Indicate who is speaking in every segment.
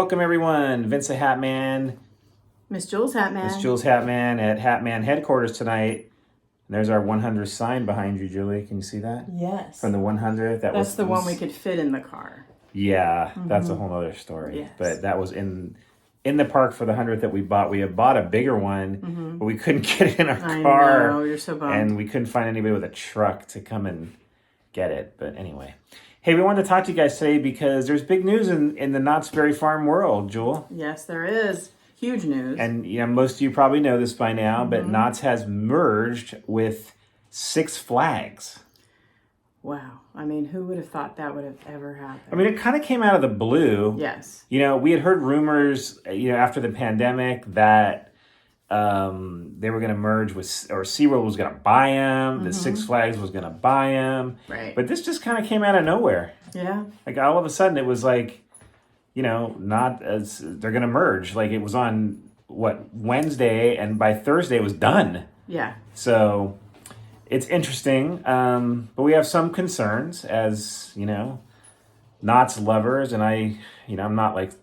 Speaker 1: welcome everyone. Vince the Hat Man.
Speaker 2: Miss Jules Hatman.
Speaker 1: Miss Jules Hatman at Hatman headquarters tonight. And there's our 100th sign behind you, Julie. Can you see that?
Speaker 2: Yes.
Speaker 1: From the 100th.
Speaker 2: That's the one we could fit in the car.
Speaker 1: Yeah, that's a whole other story.
Speaker 2: Yes.
Speaker 1: But that was in the park for the 100th that we bought. We had bought a bigger one, but we couldn't get it in our car.
Speaker 2: I know, you're so bummed.
Speaker 1: And we couldn't find anybody with a truck to come and get it. But anyway. Hey, we wanted to talk to you guys today because there's big news in the Knott's Berry Farm world, Jewel.
Speaker 2: Yes, there is. Huge news.
Speaker 1: And most of you probably know this by now, but Knott's has merged with Six Flags.
Speaker 2: Wow. I mean, who would have thought that would have ever happened?
Speaker 1: I mean, it kind of came out of the blue.
Speaker 2: Yes.
Speaker 1: We had heard rumors, after the pandemic that they were going to merge with, or SeaWorld was going to buy them, the Six Flags was going to buy them.
Speaker 2: Right.
Speaker 1: But this just kind of came out of nowhere.
Speaker 2: Yeah.
Speaker 1: Like all of a sudden it was like, not as they're going to merge. Like it was on Wednesday, and by Thursday it was done.
Speaker 2: Yeah.
Speaker 1: So it's interesting. But we have some concerns as, Knott's lovers. And I'm not like,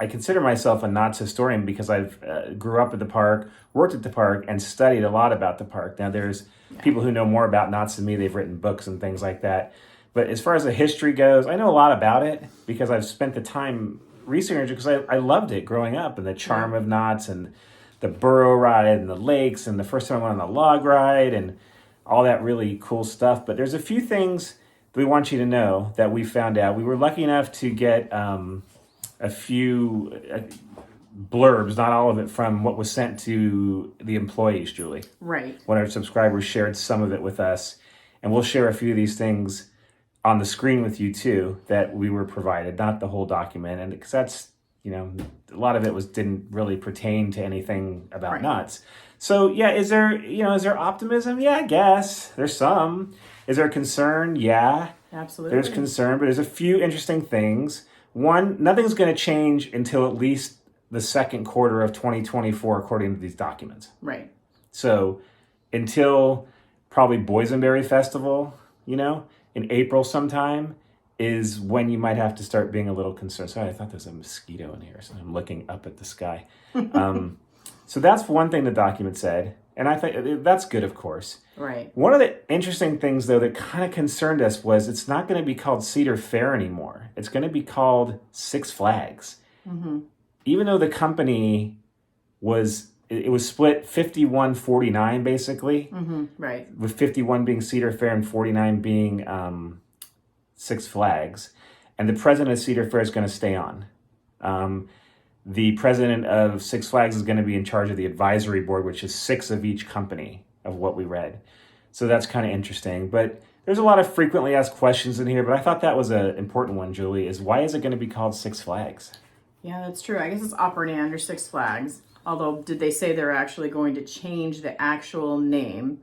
Speaker 1: I consider myself a Knott's historian because I've grew up at the park, worked at the park, and studied a lot about the park. Now there's people who know more about Knott's than me. They've written books and things like that. But as far as the history goes, I know a lot about it because I've spent the time researching it because I loved it growing up, and the charm of Knott's and the burro ride and the lakes and the first time I went on the log ride and all that really cool stuff. But there's a few things that we want you to know that we found out. We were lucky enough to get a few blurbs, not all of it, from what was sent to the employees, Julie.
Speaker 2: Right.
Speaker 1: One of our subscribers shared some of it with us, and we'll share a few of these things on the screen with you too that we were provided, not the whole document, and because that's a lot of it didn't really pertain to anything about Knott's. So is there optimism? Yeah, I guess there's some. Is there concern? Yeah,
Speaker 2: absolutely.
Speaker 1: There's concern, but there's a few interesting things. One, nothing's going to change until at least the second quarter of 2024, according to these documents.
Speaker 2: Right.
Speaker 1: So until probably Boysenberry Festival, in April sometime, is when you might have to start being a little concerned. Sorry, I thought there was a mosquito in here, so I'm looking up at the sky. So that's one thing the document said, and I think that's good, of course.
Speaker 2: Right.
Speaker 1: One of the interesting things, though, that kind of concerned us was it's not going to be called Cedar Fair anymore. It's going to be called Six Flags. Mm-hmm. Even though the company was split 51-49, basically. Mm-hmm. Right. With 51 being Cedar Fair and 49 being Six Flags. And the president of Cedar Fair is going to stay on. The president of Six Flags is going to be in charge of the advisory board, which is 6 of each company, of what we read. So that's kind of interesting. But there's a lot of frequently asked questions in here, but I thought that was an important one, Julie, is why is it going to be called Six Flags? Yeah,
Speaker 2: that's true. I guess it's operating under Six Flags. Although, did they say they're actually going to change the actual name?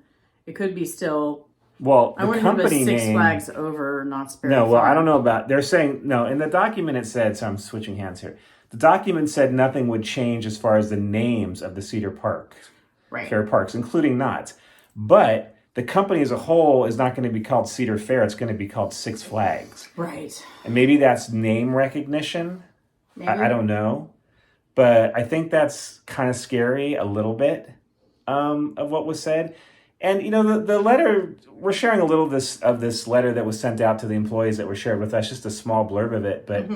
Speaker 2: It could be still...
Speaker 1: Well,
Speaker 2: the company name... Six Flags over Knott's Berry
Speaker 1: No, well,
Speaker 2: Farm.
Speaker 1: I don't know about... They're saying... No, in the document it said... So I'm switching hands here. The document said nothing would change as far as the names of the Cedar Park.
Speaker 2: Right.
Speaker 1: Fair Parks, including Knott's. But the company as a whole is not going to be called Cedar Fair. It's going to be called Six Flags.
Speaker 2: Right.
Speaker 1: And maybe that's name recognition.
Speaker 2: Maybe.
Speaker 1: I don't know. But I think that's kind of scary a little bit of what was said. And, the letter, we're sharing a little of this letter that was sent out to the employees that were shared with us, just a small blurb of it. But,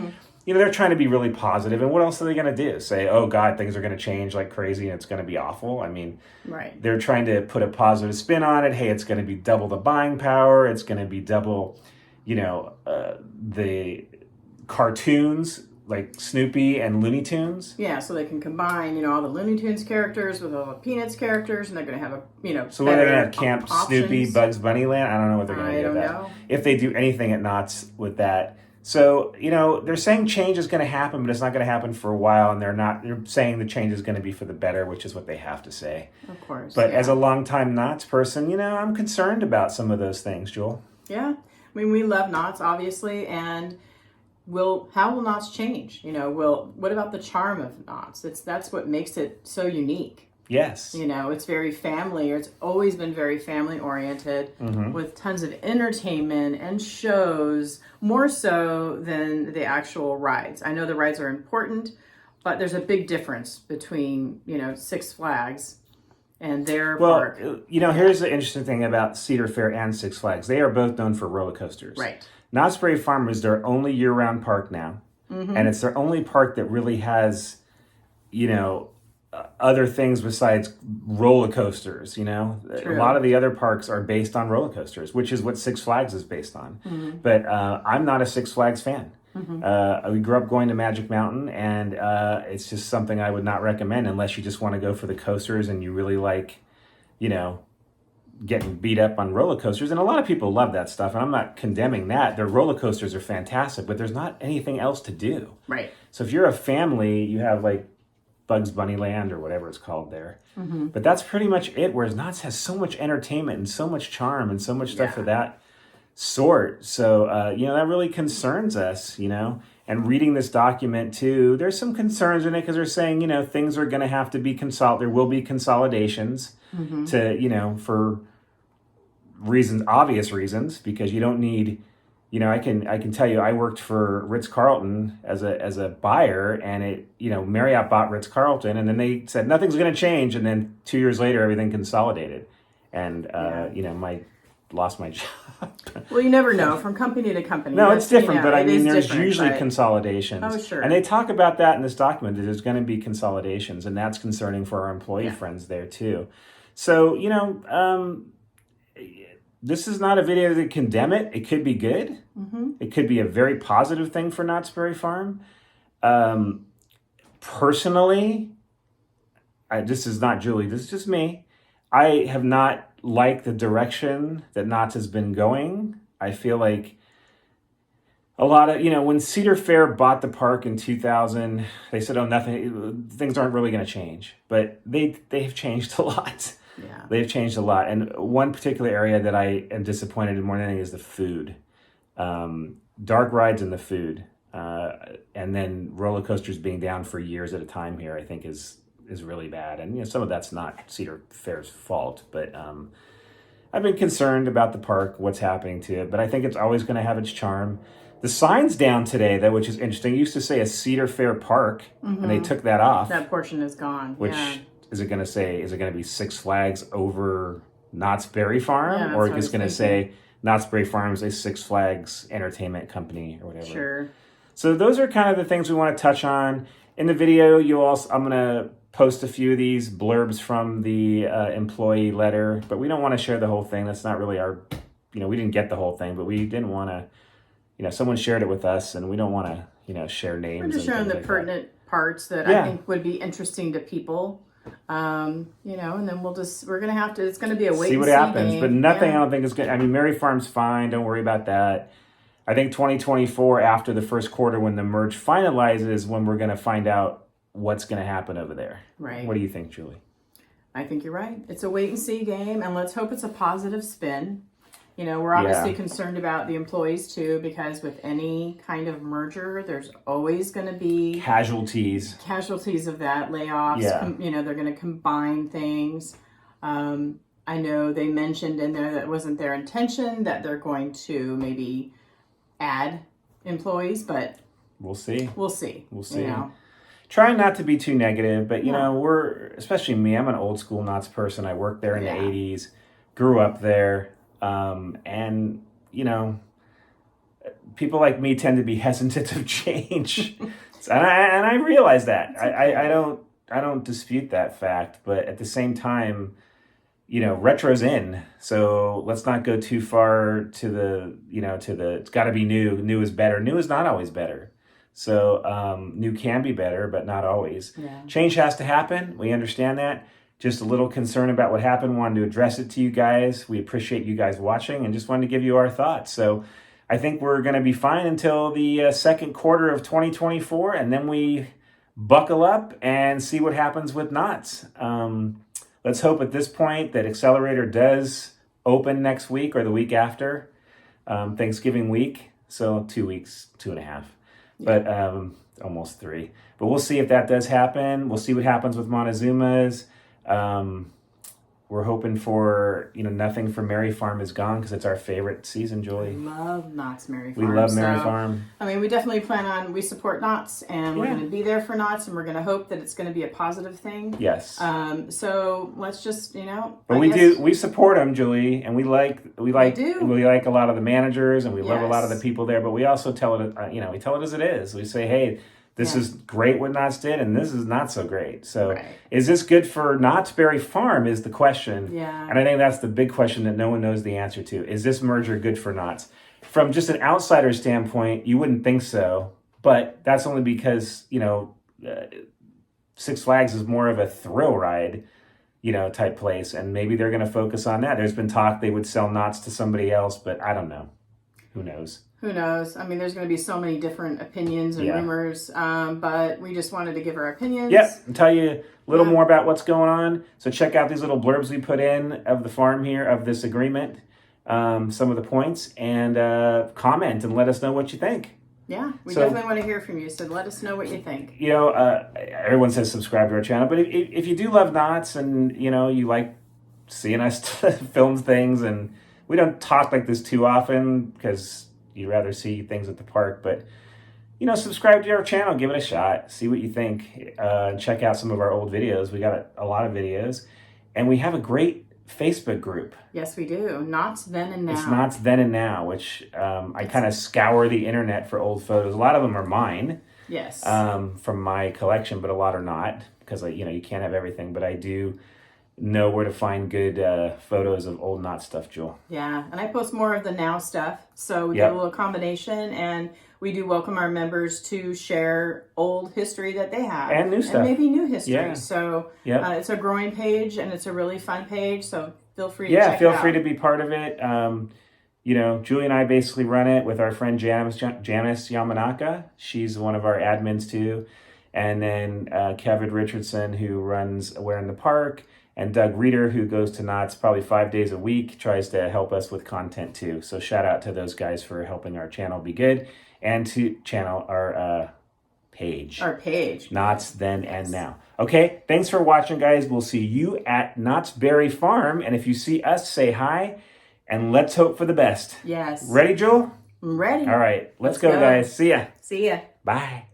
Speaker 1: they're trying to be really positive. And what else are they going to do? Say, oh, God, things are going to change like crazy and it's going to be awful? I mean,
Speaker 2: right.
Speaker 1: They're trying to put a positive spin on it. Hey, it's going to be double the buying power. It's going to be double, the cartoons, like Snoopy and Looney Tunes.
Speaker 2: Yeah, so they can combine, all the Looney Tunes characters with all the Peanuts characters, and they're going to have
Speaker 1: So they're going to have Camp Snoopy, Bugs Bunny Land? I don't know what they're going to do with that. I don't know. If they do anything at Knott's with that. So, they're saying change is going to happen, but it's not going to happen for a while, and they're saying the change is going to be for the better, which is what they have to say.
Speaker 2: Of course.
Speaker 1: But as a longtime Knott's person, I'm concerned about some of those things, Jewel.
Speaker 2: Yeah. I mean, we love Knott's, obviously, and how will Knott's change? What about the charm of Knott's? That's what makes it so unique.
Speaker 1: Yes.
Speaker 2: You know, it's very family. It's always been very family oriented with tons of entertainment and shows, more so than the actual rides. I know the rides are important, but there's a big difference between, you know, Six Flags and their park.
Speaker 1: You know, here's the interesting thing about Cedar Fair and Six Flags. They are both known for roller coasters.
Speaker 2: Right.
Speaker 1: Knott's Berry Farm is their only year-round park now. And it's their only park that really has, you know, other things besides roller coasters, you know.
Speaker 2: True.
Speaker 1: A lot of the other parks are based on roller coasters, which is what Six Flags is based on. But I'm not a Six Flags fan. We grew up going to Magic Mountain, and it's just something I would not recommend unless you just want to go for the coasters and you really like, you know, getting beat up on roller coasters. And a lot of people love that stuff, and I'm not condemning that. Their roller coasters are fantastic, but there's not anything else to do.
Speaker 2: Right.
Speaker 1: So if you're a family, you have like Bugs Bunny Land or whatever it's called there. But that's pretty much it, whereas Knott's has so much entertainment and so much charm and so much stuff for that sort. So, you know, that really concerns us, you know. And reading this document too, there's some concerns in it because they're saying, you know, things are going to have to be there will be consolidations to, you know, for reasons, obvious reasons, because you don't need, you know, I can tell you, I worked for Ritz-Carlton as a buyer, and it, you know, Marriott bought Ritz-Carlton, and then they said nothing's going to change, and then 2 years later everything consolidated, and you know, lost my job.
Speaker 2: Well, you never know from company to company.
Speaker 1: No, it's different,
Speaker 2: you know,
Speaker 1: but I mean, there's usually
Speaker 2: but...
Speaker 1: consolidations.
Speaker 2: Oh, sure.
Speaker 1: And they talk about that in this document, that there's going to be consolidations, and that's concerning for our employee friends there too. So, you know, this is not a video to condemn it. It could be good. It could be a very positive thing for Knott's Berry Farm. Personally, this is not Julie, this is just me. I have not liked the direction that Knott's has been going. I feel like a lot of, you know, when Cedar Fair bought the park in 2000, they said, oh, things aren't really going to change. But they've changed a lot.
Speaker 2: Yeah.
Speaker 1: They've changed a lot. And one particular area that I am disappointed in more than anything is the food. Dark rides and the food. And then roller coasters being down for years at a time here, I think is really bad. And, you know, some of that's not Cedar Fair's fault. But I've been concerned about the park, what's happening to it. But I think it's always going to have its charm. The sign's down today, though, which is interesting. It used to say a Cedar Fair Park, and they took that off.
Speaker 2: That portion is gone.
Speaker 1: Which is it going to say? Is it going to be Six Flags over Knott's Berry Farm, or is it going to say Knott's Berry Farm is a Six Flags entertainment company or whatever?
Speaker 2: Sure.
Speaker 1: So those are kind of the things we want to touch on in the video. I'm going to post a few of these blurbs from the employee letter, but we don't want to share the whole thing. That's not really our. You know, we didn't get the whole thing, but we didn't want to. You know, someone shared it with us, and we don't want to, you know, share names.
Speaker 2: We're just showing the pertinent parts that I think would be interesting to people. You know, and then we're going to have to, it's going to be a wait and see
Speaker 1: what happens,
Speaker 2: game.
Speaker 1: But nothing I don't think is good. I mean, Mary Farm's fine. Don't worry about that. I think 2024, after the first quarter, when the merge finalizes, when we're going to find out what's going to happen over there.
Speaker 2: Right.
Speaker 1: What do you think, Julie?
Speaker 2: I think you're right. It's a wait and see game, and let's hope it's a positive spin. You know, we're obviously concerned about the employees too, because with any kind of merger, there's always going to be
Speaker 1: casualties
Speaker 2: of that, layoffs.
Speaker 1: Yeah.
Speaker 2: You know, they're going to combine things. I know they mentioned in there that it wasn't their intention, that they're going to maybe add employees, but
Speaker 1: we'll see.
Speaker 2: We'll see. You know.
Speaker 1: Trying not to be too negative, but you know, especially me, I'm an old school Knott's person. I worked there in the 80s, grew up there. And you know, people like me tend to be hesitant of change, and I realize that. I don't dispute that fact, but at the same time, you know, retro's in, so let's not go too far to it's got to be new. New is better. New is not always better. So new can be better, but not always.
Speaker 2: Yeah. Change
Speaker 1: has to happen. We understand that. Just a little concern about what happened. Wanted to address it to you guys. We appreciate you guys watching and just wanted to give you our thoughts. So I think we're going to be fine until the second quarter of 2024, and then we buckle up and see what happens with Knott's. Let's hope at this point that Accelerator does open next week or the week after Thanksgiving week. So 2 weeks, 2.5, but almost 3. But we'll see if that does happen. We'll see what happens with Montezuma's. We're hoping for, nothing from Mary Farm is gone because it's our favorite season,
Speaker 2: I
Speaker 1: Julie.
Speaker 2: love Knott's Mary Farm.
Speaker 1: We love Mary Farm.
Speaker 2: I mean, we definitely we support Knott's, and we're going to be there for Knott's, and we're going to hope that it's going to be a positive thing.
Speaker 1: Yes.
Speaker 2: So let's just,
Speaker 1: But we support them, Julie, and we like a lot of the managers, and we love a lot of the people there, but we also tell it, we tell it as it is. We say, hey, this is great what Knott's did, and this is not so great. So is this good for Knott's Berry Farm is the question.
Speaker 2: Yeah.
Speaker 1: And I think that's the big question that no one knows the answer to. Is this merger good for Knott's? From just an outsider standpoint, you wouldn't think so, but that's only because, Six Flags is more of a thrill ride, type place, and maybe they're going to focus on that. There's been talk they would sell Knott's to somebody else, but I don't know. Who knows?
Speaker 2: Who knows? I mean, there's going to be so many different opinions and rumors, but we just wanted to give our opinions.
Speaker 1: Yep, and tell you a little more about what's going on. So check out these little blurbs we put in of the farm here, of this agreement, some of the points, and comment and let us know what you think.
Speaker 2: Yeah, we definitely want to hear from you, so let us know what you think.
Speaker 1: Everyone says subscribe to our channel, but if you do love Knott's and, you like seeing us film things, and we don't talk like this too often because you'd rather see things at the park, but subscribe to our channel, give it a shot, see what you think, and check out some of our old videos. We got a lot of videos, and we have a great Facebook group.
Speaker 2: Yes, we do. Knott's Then and Now.
Speaker 1: It's Knott's Then and Now, which I kind of scour the internet for old photos. A lot of them are mine.
Speaker 2: Yes.
Speaker 1: From my collection, but a lot are not because you can't have everything. But I do know where to find good photos of old Knott stuff, Jewel.
Speaker 2: Yeah, and I post more of the now stuff, so we get a little combination, and we do welcome our members to share old history that they have.
Speaker 1: And new stuff.
Speaker 2: And maybe new history.
Speaker 1: Yeah.
Speaker 2: So it's a growing page, and it's a really fun page, so feel free to check it out.
Speaker 1: Yeah, feel free to be part of it. Julie and I basically run it with our friend Janice Yamanaka. She's one of our admins too. And then Kevin Richardson, who runs Aware in the Park. And Doug Reeder, who goes to Knott's probably 5 days a week, tries to help us with content too. So shout out to those guys for helping our channel be good and to channel our page.
Speaker 2: Our page.
Speaker 1: Knott's Then and Now. Okay, thanks for watching, guys. We'll see you at Knott's Berry Farm. And if you see us, say hi. And let's hope for the best.
Speaker 2: Yes.
Speaker 1: Ready, Jewel?
Speaker 2: I'm ready.
Speaker 1: All right, let's go, guys. See ya.
Speaker 2: See ya.
Speaker 1: Bye.